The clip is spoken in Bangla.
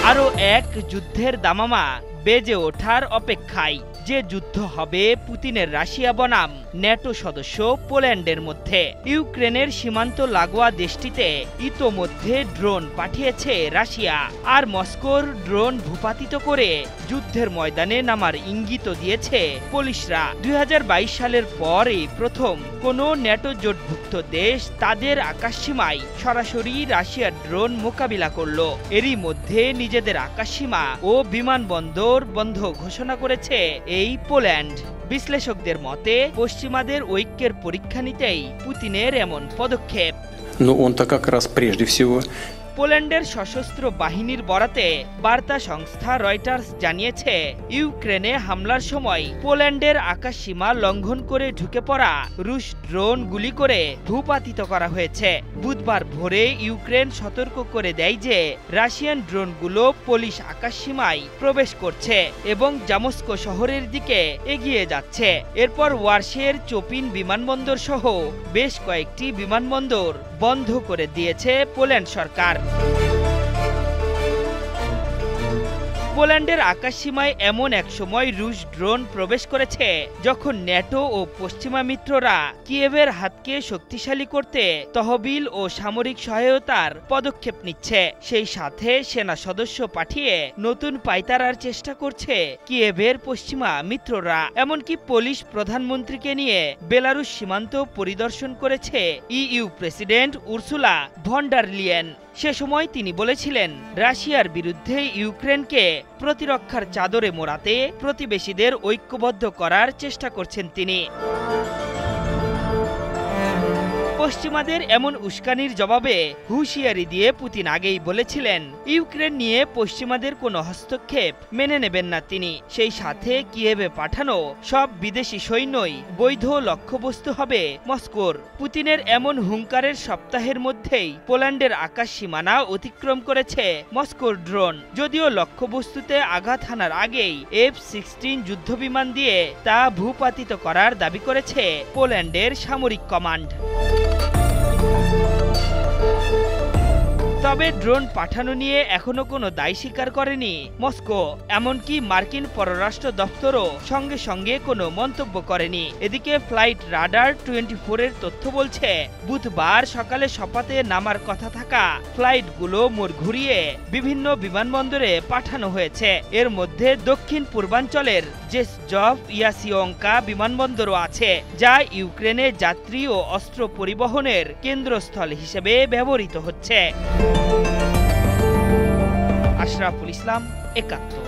আরও এক যুদ্ধের দামামা বেজে ওঠার অপেক্ষায়, যে যুদ্ধ হবে পুতিনের রাশিয়া বনাম ন্যাটো সদস্য পোল্যান্ডের মধ্যে। ইউক্রেনের সীমান্ত লাগোয়া দেশটিতে ইতোমধ্যে ড্রোন পাঠিয়েছে রাশিয়া, আর মস্কোর ড্রোন ভূপাতিত করে যুদ্ধের ময়দানে নামার ইঙ্গিত দিয়েছে পুলিশরা। 2022 সালের পর এই প্রথম কোনো ন্যাটো জোটভুক্ত দেশ তাদের আকাশসীমায় সরাসরি রাশিয়ার ড্রোন মোকাবিলা করল। এরই মধ্যে নিজেদের আকাশসীমা ও বিমানবন্দর বন্ধ ঘোষণা করেছে এই পোল্যান্ড। বিশ্লেষকদের মতে পশ্চিমাদের ঐক্যের পরীক্ষা নিতেই পুতিনের এমন পদক্ষেপ। পোল্যান্ডের সশস্ত্র বাহিনীর বরাতে বার্তা সংস্থা রয়টার্স জানিয়েছে, ইউক্রেনে হামলার সময় পোল্যান্ডের আকাশসীমা লঙ্ঘন করে ঢুকে পড়া রুশ ড্রোন গুলি করে ভূপাতিত করা হয়েছে। বুধবার ভোরে ইউক্রেন সতর্ক করে দেয় যে রাশিয়ান ড্রোনগুলো পোলিশ আকাশসীমায় প্রবেশ করছে এবং জামস্কো শহরের দিকে এগিয়ে যাচ্ছে। এরপর ওয়ারশের চোপিন বিমানবন্দর সহ বেশ কয়েকটি বিমানবন্দর বন্ধ করে দিয়েছে পোল্যান্ড সরকার। পোল্যান্ডের আকাশসীমায় এমন এক সময় রুশ ড্রোন প্রবেশ করেছে যখন ন্যাটো ও পশ্চিমা মিত্ররা কিয়েভের হাতকে শক্তিশালী করতে তহবিল ও সামরিক সহায়তার পদক্ষেপ নিচ্ছে। সেই সাথে সেনা সদস্য পাঠিয়ে নতুন পায়তারার চেষ্টা করছে কিয়েভের পশ্চিমা মিত্ররা। এমনকি পোলিশ প্রধানমন্ত্রীকে নিয়ে বেলারুশ সীমান্ত পরিদর্শন করেছে EU president Ursula von der Leyen. সে সময় তিনি বলেছিলেন, রাশিয়ার বিরুদ্ধে ইউক্রেনকে প্রতিরক্ষার চাদরে মোড়াতে প্রতিবেশীদের ঐক্যবদ্ধ করার চেষ্টা করছেন তিনি। পশ্চিমাদের এমন উস্কানির জবাবে হুঁশিয়ারি দিয়ে পুতিন আগেই বলেছিলেন, ইউক্রেন নিয়ে পশ্চিমাদের কোনো হস্তক্ষেপ মেনে নেবেন না তিনি। সেই সাথে কিয়েভে পাঠানো সব বিদেশি সৈন্যই বৈধ লক্ষ্যবস্তু হবে মস্কোর। পুতিনের এমন হুঙ্কারের সপ্তাহের মধ্যেই পোল্যান্ডের আকাশ সীমানা অতিক্রম করেছে মস্কোর ড্রোন। যদিও লক্ষ্যবস্তুতে আঘাত হানার আগেই F-16 যুদ্ধবিমান দিয়ে তা ভূপাতিত করার দাবি করেছে পোল্যান্ডের সামরিক কমান্ড। তবে ড্রোন পাঠানো নিয়ে এখনো কোনো দায় স্বীকার করেনি মস্কো। এমনকি মার্কিন পররাষ্ট্র দপ্তরও সঙ্গে সঙ্গে কোনো মন্তব্য করেনি। এদিকে ফ্লাইট রাডার 24 এর তথ্য বলছে, বুধবার সকালে সপাতে নামার কথা থাকা ফ্লাইটগুলো মোড় ঘুরিয়ে বিভিন্ন বিমানবন্দরে পাঠানো হয়েছে। এর মধ্যে দক্ষিণ পূর্বাঞ্চলের জেসজভ ইয়াসিওঙ্কা বিমানবন্দরও আছে, যা ইউক্রেনে যাত্রী ও অস্ত্র পরিবহনের কেন্দ্রস্থল হিসেবে ব্যবহৃত হচ্ছে। আশরাফুল ইসলাম, একাত্তর।